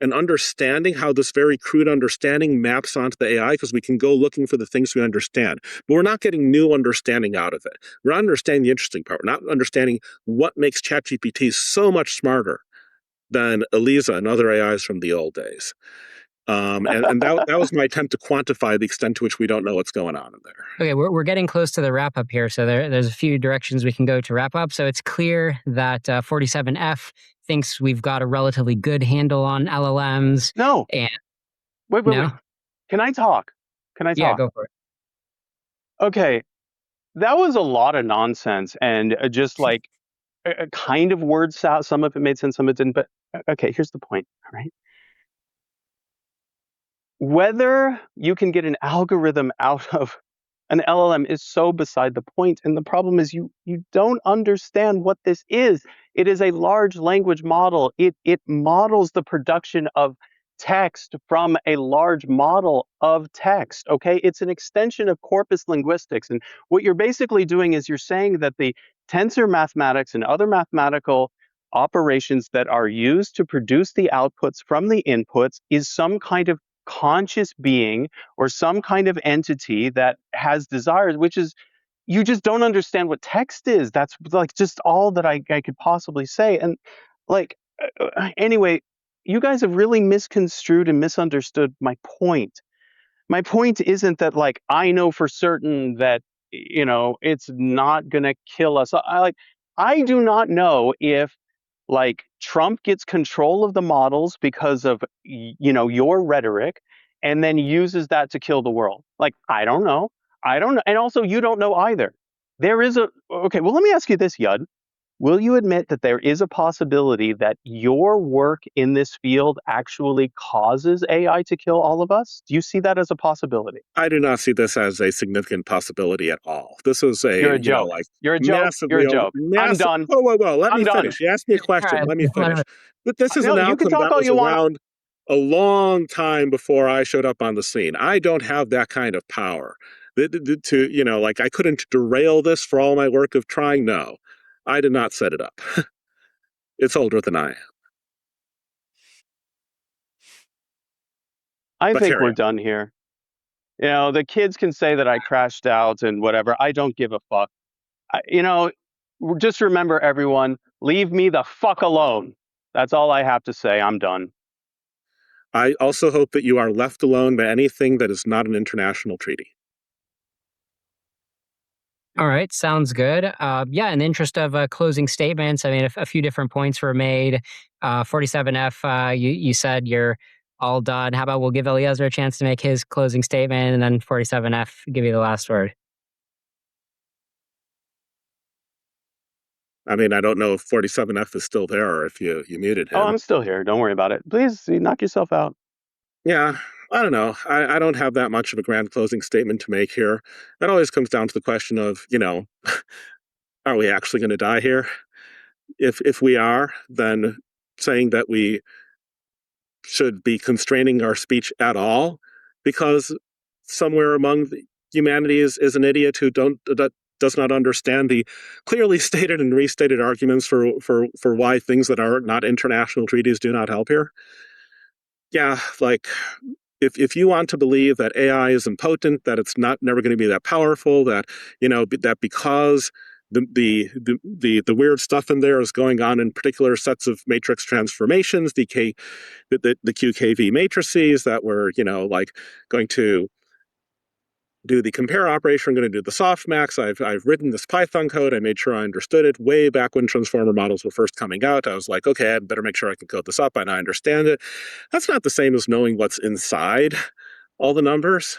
and understanding how this very crude understanding maps onto the AI, because we can go looking for the things we understand. But we're not getting new understanding out of it. We're not understanding the interesting part. We're not understanding what makes ChatGPT so much smarter than Elisa and other AIs from the old days. And that was my attempt to quantify the extent to which we don't know what's going on in there. Okay, we're getting close to the wrap up here. So there's a few directions we can go to wrap up. So it's clear that 47F thinks we've got a relatively good handle on LLMs. No. And Wait. no? Can I talk? Yeah, go for it. Okay. That was a lot of nonsense and just like a kind of word salad. Some of it made sense, some of it didn't. But okay, here's the point. All right. Whether you can get an algorithm out of an LLM is so beside the point. And the problem is you don't understand what this is. It is a large language model. It models the production of text from a large model of text. Okay, it's an extension of corpus linguistics. And what you're basically doing is you're saying that the tensor mathematics and other mathematical operations that are used to produce the outputs from the inputs is some kind of conscious being or some kind of entity that has desires, which is, you just don't understand what text is. That's like just all that I could possibly say. And like, anyway, you guys have really misconstrued and misunderstood my point. My point isn't that like I know for certain that it's not going to kill us. I do not know if like Trump gets control of the models because of your rhetoric and then uses that to kill the world. Like I don't know. I don't know. And also you don't know either. There is a okay, well let me ask you this, Yud. Will you admit that there is a possibility that your work in this field actually causes AI to kill all of us? Do you see that as a possibility? I do not see this as a significant possibility at all. This is You're a, a joke. like You're a joke. You're massively a over, joke. I'm done. whoa. Let I'm me done. finish. You asked me a All question. right. Let me finish. But this is No, an you can outcome talk that all was you want. around a long time before I showed up on the scene. I don't have that kind of power to, like I couldn't derail this for all my work of trying. No, I did not set it up. It's older than I am. I But think carry we're on. done here. The kids can say that I crashed out and whatever. I don't give a fuck. Just remember, everyone, leave me the fuck alone. That's all I have to say. I'm done. I also hope that you are left alone by anything that is not an international treaty. All right, sounds good. Yeah, in the interest of closing statements, I mean, a few different points were made. 47F, you said you're all done. How about we'll give Eliezer a chance to make his closing statement, and then 47F give you the last word. I mean, I don't know if 47F is still there or if you muted Oh, him. I'm still here. Don't worry about it. Please knock yourself out. Yeah, I don't know. I don't have that much of a grand closing statement to make here. That always comes down to the question of, are we actually going to die here? If we are, then saying that we should be constraining our speech at all, because somewhere among humanity is an idiot who does not understand the clearly stated and restated arguments for why things that are not international treaties do not help here. Yeah, like if you want to believe that AI is impotent, that it's never going to be that powerful, that that because the weird stuff in there is going on in particular sets of matrix transformations, the QKV matrices that were like going to do the compare operation. I'm going to do the softmax. I've written this Python code. I made sure I understood it way back when transformer models were first coming out. I was like, okay, I better make sure I can code this up and I understand it. That's not the same as knowing what's inside all the numbers.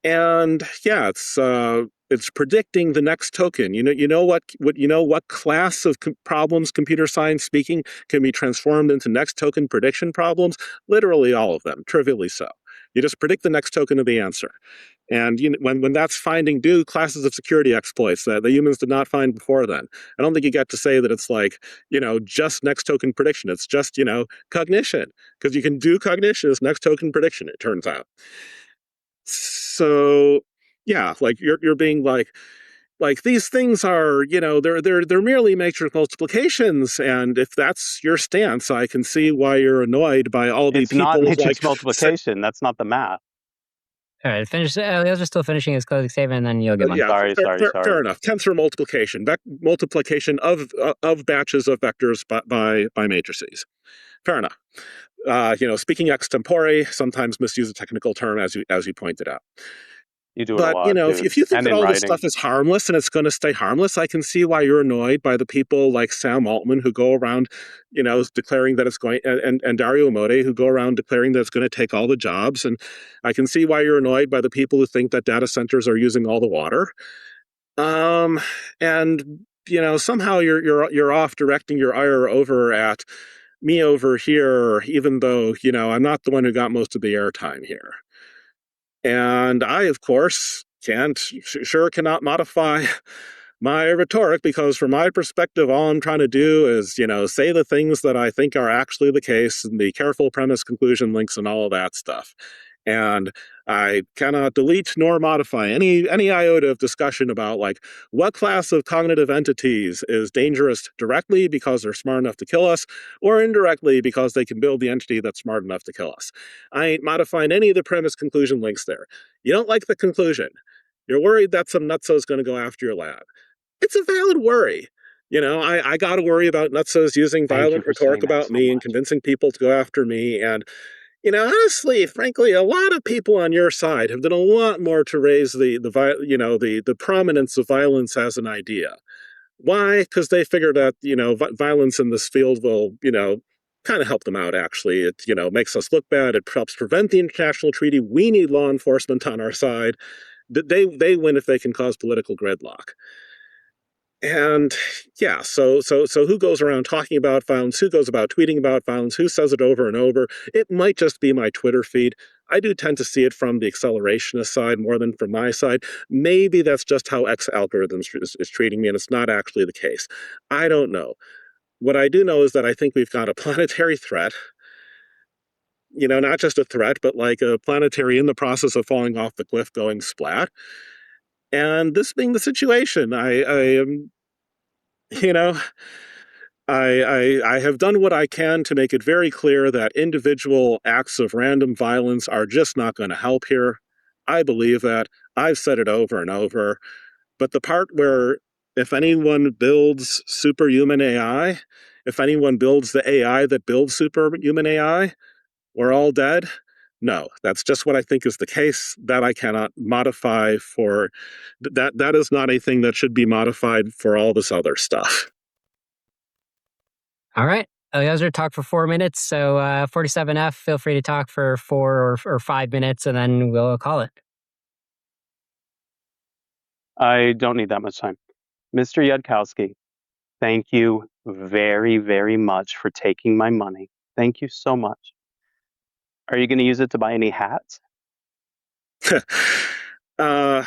And yeah, it's predicting the next token. What class of problems computer science speaking can be transformed into next token prediction problems? Literally all of them, trivially so. You just predict the next token of the answer. And when that's finding new classes of security exploits that the humans did not find before then, I don't think you get to say that it's like, just next token prediction. It's just, cognition, because you can do cognition as next token prediction, it turns out. So yeah, like you're being like these things are, they're merely matrix multiplications, and if that's your stance, I can see why you're annoyed by all the It's not people's matrix multiplication. That's not the math. All right, finish. Eliezer's still finishing his closing statement, and then you'll get one. Yeah, Sorry. fair enough. Tensor multiplication, multiplication of batches of vectors by matrices. Fair enough. Speaking extempore, sometimes misuse a technical term, as you pointed out. You do it a But, lot, dude. if you think And that in all this writing. stuff is harmless and it's going to stay harmless, I can see why you're annoyed by the people like Sam Altman who go around, declaring that it's going, and Dario Amodei who go around declaring that it's going to take all the jobs. And I can see why you're annoyed by the people who think that data centers are using all the water. And somehow you're off directing your ire over at me over here, even though I'm not the one who got most of the airtime here. And I, of course, cannot modify my rhetoric, because from my perspective, all I'm trying to do is, say the things that I think are actually the case, and the careful premise, conclusion, links, and all of that stuff. And I cannot delete nor modify any iota of discussion about like what class of cognitive entities is dangerous directly because they're smart enough to kill us, or indirectly because they can build the entity that's smart enough to kill us. I ain't modifying any of the premise, conclusion, links there. You don't like the conclusion. You're worried that some nutso's going to go after your lab. It's a valid worry. I got to worry about nutsos using Thank you violent for rhetoric saying that about so me and much. convincing people to go after me. And, honestly, frankly, a lot of people on your side have done a lot more to raise the prominence of violence as an idea. Why? Because they figured that, violence in this field will, kind of help them out, actually. It, makes us look bad. It helps prevent the international treaty. We need law enforcement on our side. They win if they can cause political gridlock. And yeah, so who goes around talking about violence? Who goes about tweeting about violence? Who says it over and over? It might just be my Twitter feed. I do tend to see it from the accelerationist side more than from my side. Maybe that's just how X algorithms is treating me, and it's not actually the case. I don't know. What I do know is that I think we've got a planetary threat. Not just a threat, but like a planetary in the process of falling off the cliff, going splat. And this being the situation, I am, you know, I have done what I can to make it very clear that individual acts of random violence are just not going to help here. I believe that. I've said it over and over. But the part where if anyone builds superhuman AI, if anyone builds the AI that builds superhuman AI, we're all dead. No, that's just what I think is the case. That I cannot modify for that. That is not a thing that should be modified for all this other stuff. All right. Eliezer talked for 4 minutes. So 47F, feel free to talk for 4 or 5 minutes, and then we'll call it. I don't need that much time. Mr. Yudkowsky, thank you very, very much for taking my money. Thank you so much. Are you going to use it to buy any hats? I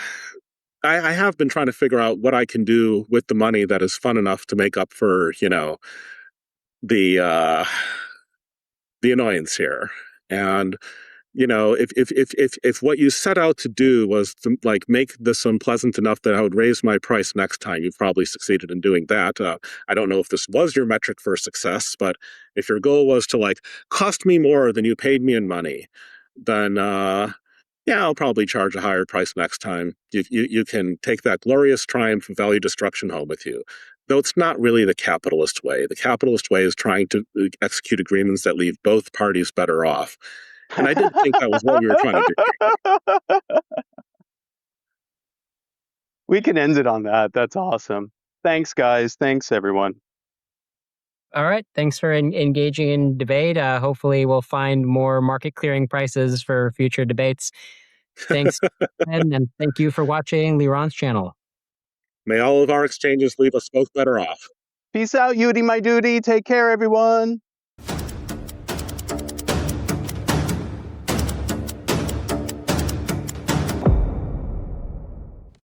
have been trying to figure out what I can do with the money that is fun enough to make up for, the annoyance here. And if what you set out to do was to like make this unpleasant enough that I would raise my price next time, you've probably succeeded in doing that. I don't know if this was your metric for success, but if your goal was to like cost me more than you paid me in money, then yeah, I'll probably charge a higher price next time. You can take that glorious triumph of value destruction home with you. Though it's not really the capitalist way. The capitalist way is trying to execute agreements that leave both parties better off. And I didn't think that was what we were trying to do. We can end it on that. That's awesome. Thanks, guys. Thanks, everyone. All right. Thanks for engaging in debate. Hopefully, we'll find more market clearing prices for future debates. Thanks, and thank you for watching Liron's channel. May all of our exchanges leave us both better off. Peace out, Yudi, my duty. Take care, everyone.